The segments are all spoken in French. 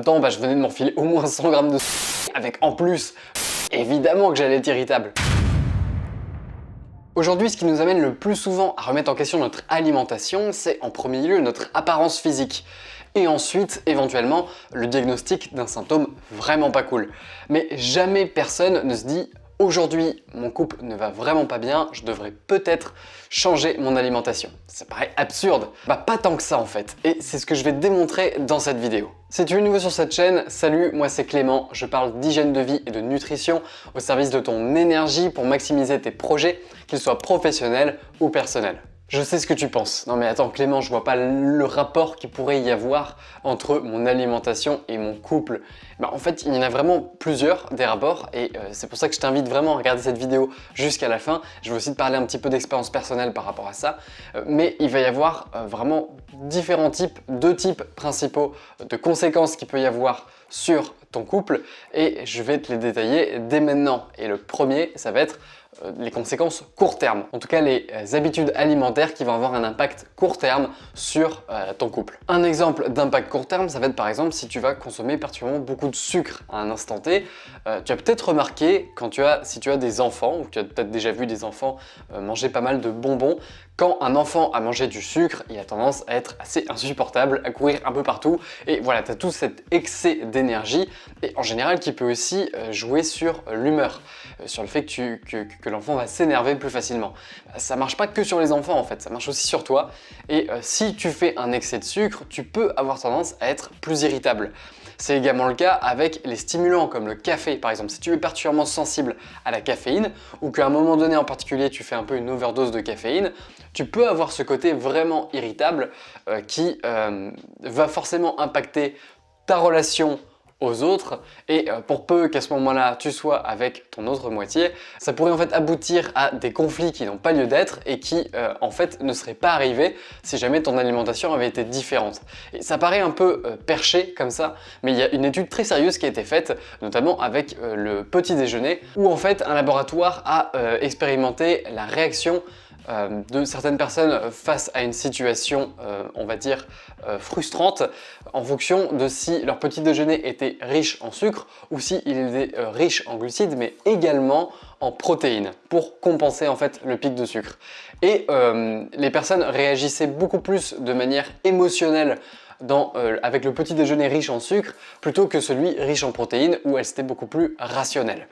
temps, je venais de m'enfiler au moins 100 grammes de avec en plus, évidemment que j'allais être irritable. Aujourd'hui, ce qui nous amène le plus souvent à remettre en question notre alimentation, c'est en premier lieu notre apparence physique. Et ensuite, éventuellement, le diagnostic d'un symptôme vraiment pas cool. Mais jamais personne ne se dit « Aujourd'hui, mon couple ne va vraiment pas bien, je devrais peut-être changer mon alimentation ». Ça paraît absurde. Pas tant que ça en fait. Et c'est ce que je vais te démontrer dans cette vidéo. Si tu es nouveau sur cette chaîne, salut, moi c'est Clément. Je parle d'hygiène de vie et de nutrition au service de ton énergie pour maximiser tes projets, qu'ils soient professionnels ou personnels. Je sais ce que tu penses. Non mais attends Clément, je vois pas le rapport qu'il pourrait y avoir entre mon alimentation et mon couple. En fait, il y en a vraiment plusieurs des rapports et c'est pour ça que je t'invite vraiment à regarder cette vidéo jusqu'à la fin. Je vais aussi te parler un petit peu d'expérience personnelle par rapport à ça. Mais il va y avoir vraiment différents types, deux types principaux de conséquences qu'il peut y avoir sur ton couple et je vais te les détailler dès maintenant. Et le premier, ça va être les conséquences court terme, en tout cas les habitudes alimentaires qui vont avoir un impact court terme sur ton couple. Un exemple d'impact court terme, ça va être par exemple si tu vas consommer particulièrement beaucoup de sucre à un instant T. Tu as peut-être remarqué si tu as des enfants, ou tu as peut-être déjà vu des enfants manger pas mal de bonbons, quand un enfant a mangé du sucre, il a tendance à être assez insupportable, à courir un peu partout et voilà, tu as tout cet excès d'énergie et en général qui peut aussi jouer sur l'humeur, sur le fait que l'enfant va s'énerver plus facilement. Ça marche pas que sur les enfants en fait, ça marche aussi sur toi et si tu fais un excès de sucre, tu peux avoir tendance à être plus irritable. C'est également le cas avec les stimulants comme le café par exemple. Si tu es particulièrement sensible à la caféine ou qu'à un moment donné en particulier tu fais un peu une overdose de caféine, tu peux avoir ce côté vraiment irritable qui va forcément impacter ta relation aux autres et pour peu qu'à ce moment-là tu sois avec ton autre moitié, ça pourrait en fait aboutir à des conflits qui n'ont pas lieu d'être et qui en fait ne seraient pas arrivés si jamais ton alimentation avait été différente. Et ça paraît un peu perché comme ça, mais il y a une étude très sérieuse qui a été faite, notamment avec le petit déjeuner, où en fait un laboratoire a expérimenté la réaction de certaines personnes face à une situation, on va dire, frustrante en fonction de si leur petit déjeuner était riche en sucre ou si il était riche en glucides mais également en protéines pour compenser en fait le pic de sucre. Et les personnes réagissaient beaucoup plus de manière émotionnelle avec le petit déjeuner riche en sucre plutôt que celui riche en protéines où elles étaient beaucoup plus rationnelles.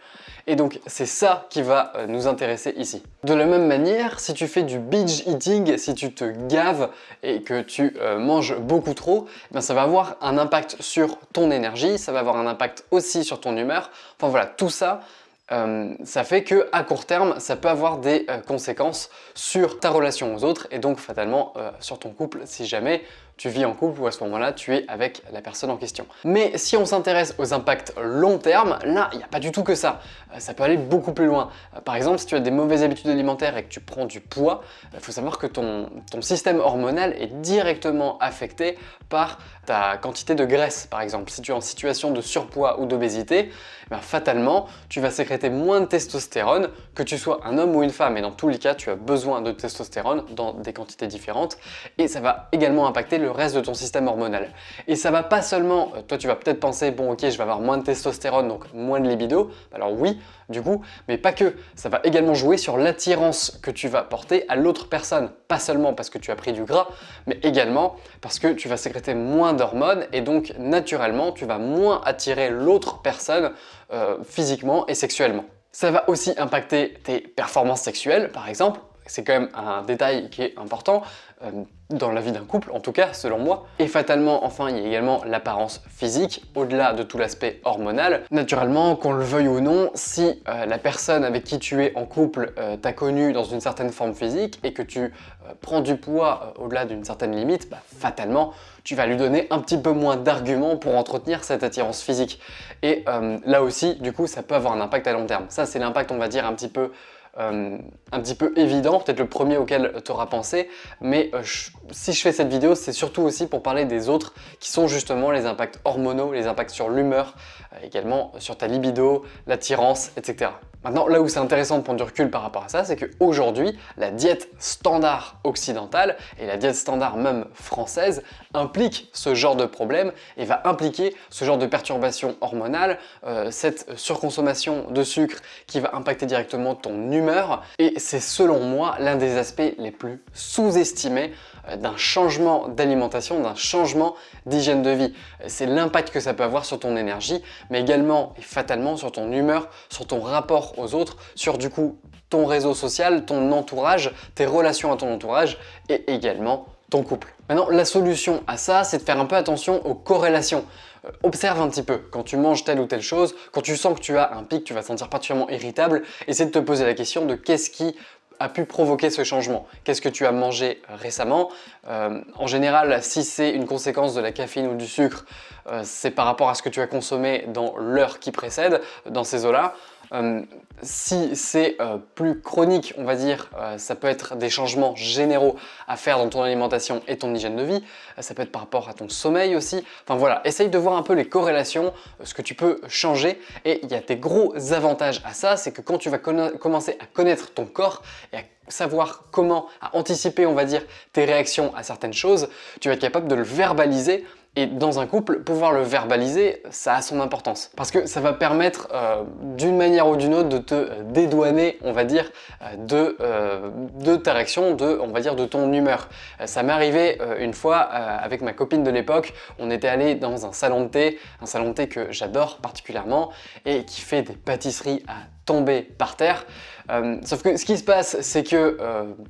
Et donc c'est ça qui va nous intéresser ici. De la même manière, si tu fais du binge eating, si tu te gaves et que tu manges beaucoup trop, ça va avoir un impact sur ton énergie, ça va avoir un impact aussi sur ton humeur. Enfin voilà, tout ça, ça fait que à court terme, ça peut avoir des conséquences sur ta relation aux autres et donc fatalement sur ton couple si jamais tu vis en couple ou à ce moment-là tu es avec la personne en question. Mais si on s'intéresse aux impacts long terme, là il n'y a pas du tout que ça. Ça peut aller beaucoup plus loin. Par exemple, si tu as des mauvaises habitudes alimentaires et que tu prends du poids, il faut savoir que ton système hormonal est directement affecté par ta quantité de graisse. Par exemple, si tu es en situation de surpoids ou d'obésité, fatalement tu vas sécréter moins de testostérone, que tu sois un homme ou une femme. Et dans tous les cas, tu as besoin de testostérone dans des quantités différentes et ça va également impacter le reste de ton système hormonal. Et ça va pas seulement, toi tu vas peut-être penser bon ok je vais avoir moins de testostérone donc moins de libido, alors oui du coup, mais pas que, ça va également jouer sur l'attirance que tu vas porter à l'autre personne, pas seulement parce que tu as pris du gras, mais également parce que tu vas sécréter moins d'hormones et donc naturellement tu vas moins attirer l'autre personne physiquement et sexuellement. Ça va aussi impacter tes performances sexuelles par exemple. C'est quand même un détail qui est important dans la vie d'un couple, en tout cas selon moi. Et fatalement, enfin, il y a également l'apparence physique, au-delà de tout l'aspect hormonal. Naturellement, qu'on le veuille ou non, si la personne avec qui tu es en couple t'a connu dans une certaine forme physique et que tu prends du poids au-delà d'une certaine limite, fatalement, tu vas lui donner un petit peu moins d'arguments pour entretenir cette attirance physique. Et là aussi, du coup, ça peut avoir un impact à long terme. Ça, c'est l'impact, on va dire, un petit peu un petit peu évident, peut-être le premier auquel tu auras pensé, mais si je fais cette vidéo, c'est surtout aussi pour parler des autres qui sont justement les impacts hormonaux, les impacts sur l'humeur, également sur ta libido, l'attirance, etc. Maintenant, là où c'est intéressant de prendre du recul par rapport à ça, c'est qu'aujourd'hui, la diète standard occidentale et la diète standard même française implique ce genre de problème et va impliquer ce genre de perturbations hormonales, cette surconsommation de sucre qui va impacter directement ton humeur. Et c'est selon moi l'un des aspects les plus sous-estimés d'un changement d'alimentation, d'un changement d'hygiène de vie. C'est l'impact que ça peut avoir sur ton énergie, mais également et fatalement sur ton humeur, sur ton rapport aux autres, sur du coup ton réseau social, ton entourage, tes relations à ton entourage et également ton couple. Maintenant, la solution à ça, c'est de faire un peu attention aux corrélations. Observe un petit peu quand tu manges telle ou telle chose, quand tu sens que tu as un pic, tu vas te sentir particulièrement irritable, essaie de te poser la question de qu'est-ce qui a pu provoquer ce changement. Qu'est-ce que tu as mangé récemment? En général, si c'est une conséquence de la caféine ou du sucre, c'est par rapport à ce que tu as consommé dans l'heure qui précède, dans ces eaux-là. Si c'est plus chronique, on va dire, ça peut être des changements généraux à faire dans ton alimentation et ton hygiène de vie. Ça peut être par rapport à ton sommeil aussi. Enfin voilà, essaye de voir un peu les corrélations, ce que tu peux changer. Et il y a des gros avantages à ça, c'est que quand tu vas commencer à connaître ton corps et à savoir comment, à anticiper, on va dire, tes réactions à certaines choses, tu vas être capable de le verbaliser. Et dans un couple, pouvoir le verbaliser, ça a son importance. Parce que ça va permettre d'une manière ou d'une autre de te dédouaner, on va dire, de ta réaction, on va dire, de ton humeur. Ça m'est arrivé une fois avec ma copine de l'époque, on était allé dans un salon de thé que j'adore particulièrement et qui fait des pâtisseries à tomber par terre. Sauf que ce qui se passe, c'est que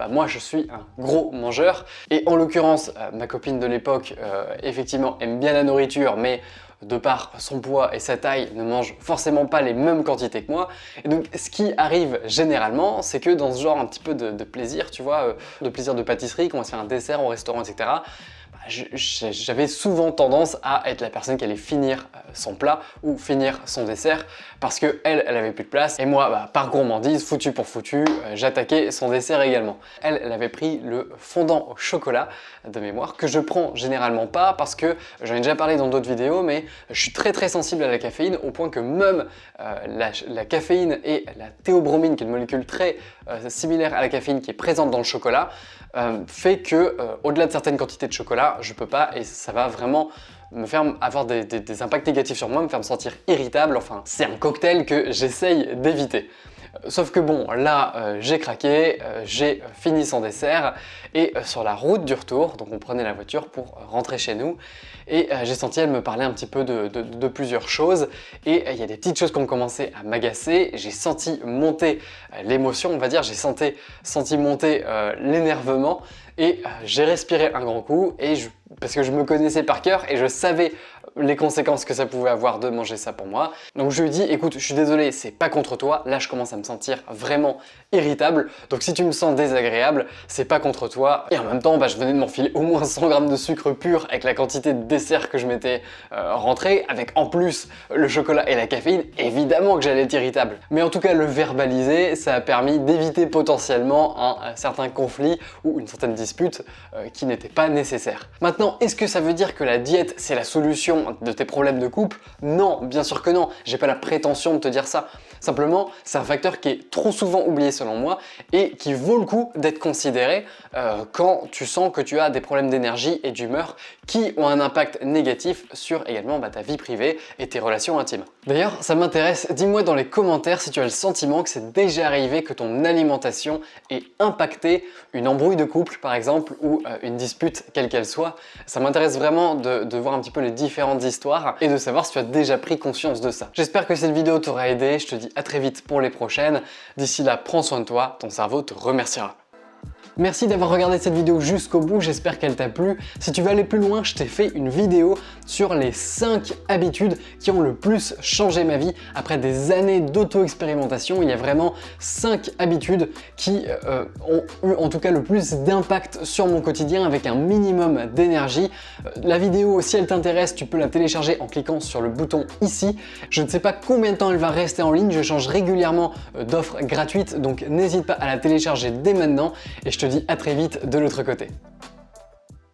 moi je suis un gros mangeur et en l'occurrence ma copine de l'époque effectivement aime bien la nourriture, mais de par son poids et sa taille ne mange forcément pas les mêmes quantités que moi. Et donc ce qui arrive généralement, c'est que dans ce genre un petit peu de plaisir, tu vois, de plaisir de pâtisserie, qu'on va se faire un dessert au restaurant, etc. J'avais souvent tendance à être la personne qui allait finir son plat ou finir son dessert parce que elle avait plus de place et moi, par gourmandise, foutu pour foutu, j'attaquais son dessert également. Elle avait pris le fondant au chocolat de mémoire que je prends généralement pas parce que j'en ai déjà parlé dans d'autres vidéos, mais je suis très sensible à la caféine au point que même la caféine et la théobromine, qui est une molécule très similaire à la caféine qui est présente dans le chocolat, fait que au-delà de certaines quantités de chocolat, je peux pas et ça va vraiment me faire avoir des impacts négatifs sur moi, me faire me sentir irritable. Enfin, c'est un cocktail que j'essaye d'éviter. Sauf que bon, là j'ai craqué, j'ai fini son dessert et sur la route du retour, donc on prenait la voiture pour rentrer chez nous et j'ai senti elle me parler un petit peu de plusieurs choses et il y a des petites choses qui ont commencé à m'agacer, j'ai senti monter l'émotion, on va dire, j'ai senti monter l'énervement et j'ai respiré un grand coup parce que je me connaissais par cœur et je savais les conséquences que ça pouvait avoir de manger ça pour moi. Donc je lui ai dit, écoute, je suis désolé, c'est pas contre toi, là je commence à me sentir vraiment irritable, donc si tu me sens désagréable, c'est pas contre toi. Et en même temps, je venais de m'enfiler au moins 100 grammes de sucre pur avec la quantité de dessert que je m'étais rentré, avec en plus le chocolat et la caféine, évidemment que j'allais être irritable. Mais en tout cas, le verbaliser, ça a permis d'éviter potentiellement un certain conflit ou une certaine dispute qui n'était pas nécessaire. Maintenant, est-ce que ça veut dire que la diète, c'est la solution de tes problèmes de couple? Non, bien sûr que non, j'ai pas la prétention de te dire ça. Simplement, c'est un facteur qui est trop souvent oublié selon moi et qui vaut le coup d'être considéré quand tu sens que tu as des problèmes d'énergie et d'humeur qui ont un impact négatif sur également ta vie privée et tes relations intimes. D'ailleurs, ça m'intéresse, dis-moi dans les commentaires si tu as le sentiment que c'est déjà arrivé que ton alimentation ait impacté une embrouille de couple par exemple ou une dispute quelle qu'elle soit. Ça m'intéresse vraiment de voir un petit peu les différentes histoires et de savoir si tu as déjà pris conscience de ça. J'espère que cette vidéo t'aura aidé, je te dis à très vite pour les prochaines. D'ici là, prends soin de toi, ton cerveau te remerciera. Merci d'avoir regardé cette vidéo jusqu'au bout, j'espère qu'elle t'a plu. Si tu veux aller plus loin, je t'ai fait une vidéo sur les 5 habitudes qui ont le plus changé ma vie après des années d'auto-expérimentation. Il y a vraiment 5 habitudes qui ont eu en tout cas le plus d'impact sur mon quotidien avec un minimum d'énergie. La vidéo, si elle t'intéresse, tu peux la télécharger en cliquant sur le bouton ici. Je ne sais pas combien de temps elle va rester en ligne, je change régulièrement d'offres gratuites, donc n'hésite pas à la télécharger dès maintenant et je te dis à très vite de l'autre côté.